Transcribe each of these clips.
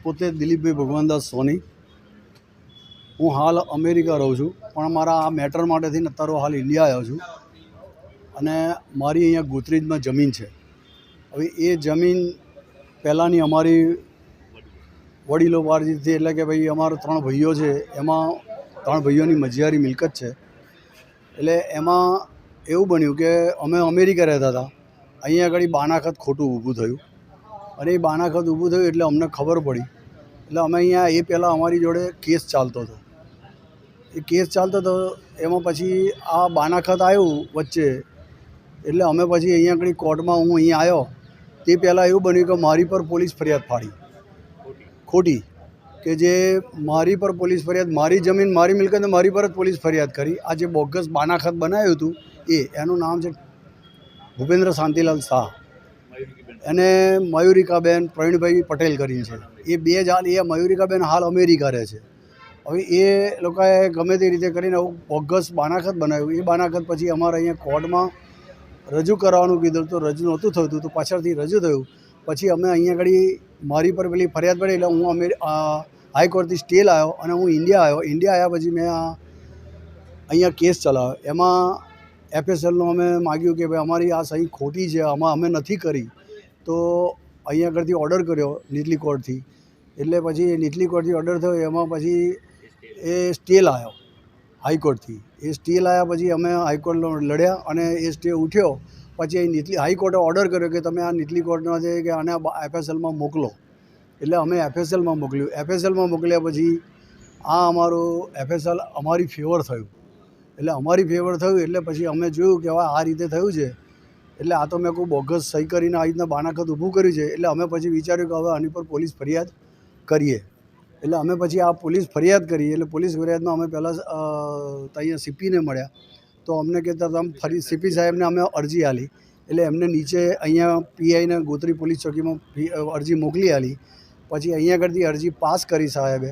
પોતે દિલીપભાઈ ભગવાનદાસ સોની। હું હાલ અમેરિકા રહું છું, પણ મારા આ મેટર માટેથી અત્યારે હાલ ઇન્ડિયા આવ્યો છું અને મારી અહીંયા ગોત્રીજમાં જમીન છે। હવે એ જમીન પહેલાંની અમારી વડીલો પાસેથી, એટલે કે ભાઈ અમારા 3 ભાઈઓ છે, એમાં 3 ભાઈઓની મજિયારી મિલકત છે। એટલે એમાં એવું બન્યું કે અમે અમેરિકા રહેતા હતા, અહીંયા આગળ બાનાખત ખોટું ઊભું થયું અને એ બાનાખત ઊભું થયું એટલે અમને ખબર પડી। એટલે અમે અહીંયા એ પહેલાં અમારી જોડે કેસ ચાલતો હતો, એ કેસ ચાલતો હતો એમાં પછી આ બાનાખત આવ્યું વચ્ચે, એટલે અમે પછી અહીંયા આગળ કોર્ટમાં હું અહીંયા આવ્યો તે પહેલાં એવું બન્યું કે મારી પર પોલીસ ફરિયાદ ફાડી ખોટી, કે જે મારી પર પોલીસ ફરિયાદ, મારી જમીન મારી મિલકતને મારી પર જ પોલીસ ફરિયાદ કરી। આ જે બોગસ બાનાખત બનાવ્યું હતું એનું નામ છે ભૂપેન્દ્ર શાંતિલાલ શાહ અને મયુરિકાબેન પ્રવીણભાઈ પટેલ કરીને છે। એ બે જ હાલ, એ મયુરિકાબેન હાલ અમેરિકા રહે છે। હવે એ લોકોએ ગમે તે રીતે કરીને આવું બોગસ બાનાખત બનાવ્યું। એ બાનાખત પછી અમારે અહીંયા કોર્ટમાં રજૂ કરવાનું કીધું તો રજૂ નહોતું થતું, તો પાછળથી રજૂ થયું। પછી અમે અહીંયા આગળ મારી પર પેલી ફરિયાદ પડી એટલે હું હાઈકોર્ટથી સ્ટે લાવ્યો અને હું ઇન્ડિયા આવ્યો। ઇન્ડિયા આવ્યા પછી મેં અહીંયા કેસ ચલાવ્યો। એમાં FSLનો અમે માગ્યું કે ભાઈ અમારી આ સહી ખોટી છે, આમાં અમે નથી કરી, તો અહીંયા આગળથી ઓર્ડર કર્યો નીચલી કોર્ટથી। એટલે પછી નીચલી કોર્ટથી ઓર્ડર થયો, એમાં પછી એ સ્ટે લાવ્યો હાઈકોર્ટથી। એ સ્ટે લાવ્યા પછી અમે હાઈકોર્ટનો લડ્યા અને એ સ્ટે ઉઠ્યો। પછી એ નીચલી હાઈકોર્ટે ઓર્ડર કર્યો કે તમે આ નીચલી કોર્ટમાં છે કે આને FSLમાં મોકલો। એટલે અમે FSLમાં મોકલ્યું। FSLમાં મોકલ્યા પછી આ અમારું FSL અમારી ફેવર થયું। એટલે અમારી ફેવર થયું એટલે પછી અમે જોયું કે હવે આ રીતે થયું છે, એટલે આ તો મેં કોઈ બોગસ સહી કરીને આ રીતના બાનાખત ઊભું કર્યું છે। એટલે અમે પછી વિચાર્યું કે હવે આની પર પોલીસ ફરિયાદ કરીએ। એટલે અમે પછી આ પોલીસ ફરિયાદ કરી। એટલે પોલીસ ફરિયાદમાં અમે પહેલાં અહીંયા CPને મળ્યા, તો અમને કહેતા તમે ફરી CP સાહેબને અમે અરજી આલી। એટલે એમને નીચે અહીંયા PIને ગોત્રી પોલીસ ચોકીમાં અરજી મોકલી આલી। પછી અહીંયા આગળથી અરજી પાસ કરી સાહેબે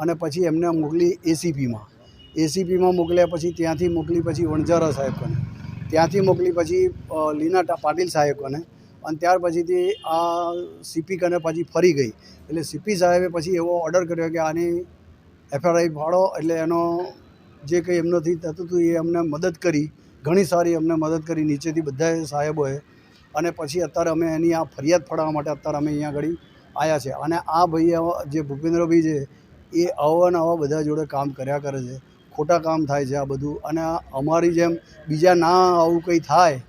અને પછી એમને મોકલી ACPમાં મોકલ્યા। પછી ત્યાંથી મોકલી પછી વણઝારા સાહેબ કને, ત્યાંથી મોકલી પછી લીના પાટીલ સાહેબ કને, અને ત્યાર પછીથી આ CP કને પછી ફરી ગઈ। એટલે CP સાહેબે પછી એવો ઓર્ડર કર્યો કે આની FRI ફાડો। એટલે એનો જે કંઈ એમનાથી થતું હતું એ અમને મદદ કરી, ઘણી સારી અમને મદદ કરી નીચેથી બધા સાહેબોએ। અને પછી અત્યારે અમે એની આ ફરિયાદ ફાડવા માટે અત્યારે અમે અહીંયા આગળ આવ્યા છે। અને આ ભાઈ જે ભૂપેન્દ્રભાઈ છે એ આવા બધા જોડે કામ કર્યા કરે છે, ખોટા કામ થાય છે આ બધું। અને અમારી જેમ બીજા ના આવું કંઈ થાય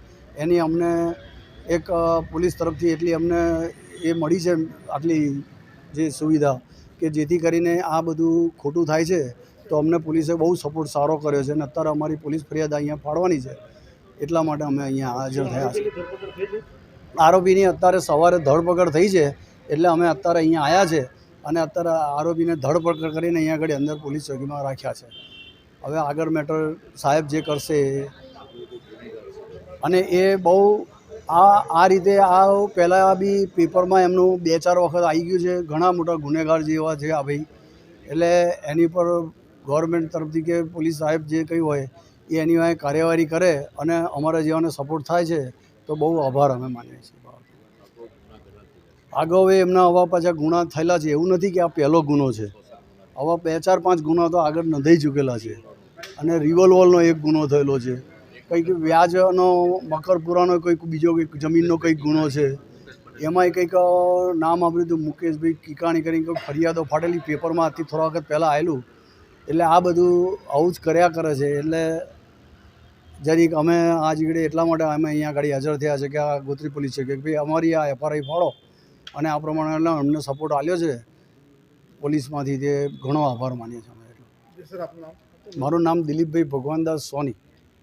એની અમને એક પોલીસ તરફથી એટલી અમને એ મળી છે આટલી જે સુવિધા, કે જેથી કરીને આ બધું ખોટું થાય છે તો અમને પોલીસે બહુ સપોર્ટ સારો કર્યો છે। અને અત્યારે અમારી પોલીસ ફરિયાદ અહીંયા ફાડવાની છે, એટલા માટે અમે અહીંયા હાજર થયા છીએ। આરોપીની અત્યારે સવારે ધરપકડ થઈ છે, એટલે અમે અત્યારે અહીંયા આવ્યા છે અને અત્યારે આરોપીને ધરપકડ કરીને અહીંયા આગળ અંદર પોલીસ ચોકીમાં રાખ્યા છે। હવે આગળ મેટર સાહેબ જે કરશે। અને એ બહુ આ રીતે આ પહેલાં બી પેપરમાં એમનું 2-4 વખત આવી ગયું છે, ઘણા મોટા ગુનેગાર જેવા છે આ ભાઈ। એટલે એની પર ગવર્મેન્ટ તરફથી કે પોલીસ સાહેબ જે કંઈ હોય એ એની વાંહે કાર્યવાહી કરે અને અમારા જેવાને સપોર્ટ થાય છે તો બહુ આભાર અમે માનીએ છીએ। આગળ એમના આવા પાછા ગુના થયેલા છે, એવું નથી કે આ પહેલો ગુનો છે, આવા 2-4-5 ગુના તો આગળ નોંધાઈ ચૂકેલા છે। અને રિવોલ્વરનો એક ગુનો થયેલો છે, કંઈક વ્યાજનો મકરપુરાનો કંઈક બીજો કંઈક જમીનનો કંઈક ગુનો છે, એમાંય કંઈક નામ આપ્યું હતું મુકેશભાઈ કિકાણી કરીને કંઈક ફરિયાદો ફાટેલી પેપરમાં આજથી થોડા વખત પહેલાં આવેલું। એટલે આ બધું આવું જ કર્યા કરે છે। એટલે જરીક અમે આ જીગડે એટલા માટે અમે અહીંયા આગળ હાજર થયા છે કે આ ગોત્રી પોલીસ છે કે ભાઈ અમારી આ FRI ફાડો અને આ પ્રમાણે અમને સપોર્ટ આપ્યો છે પોલીસમાંથી, તે ઘણો આભાર માનીએ છીએ અમે। મારું નામ દિલીપભાઈ ભગવાનદાસ સોની।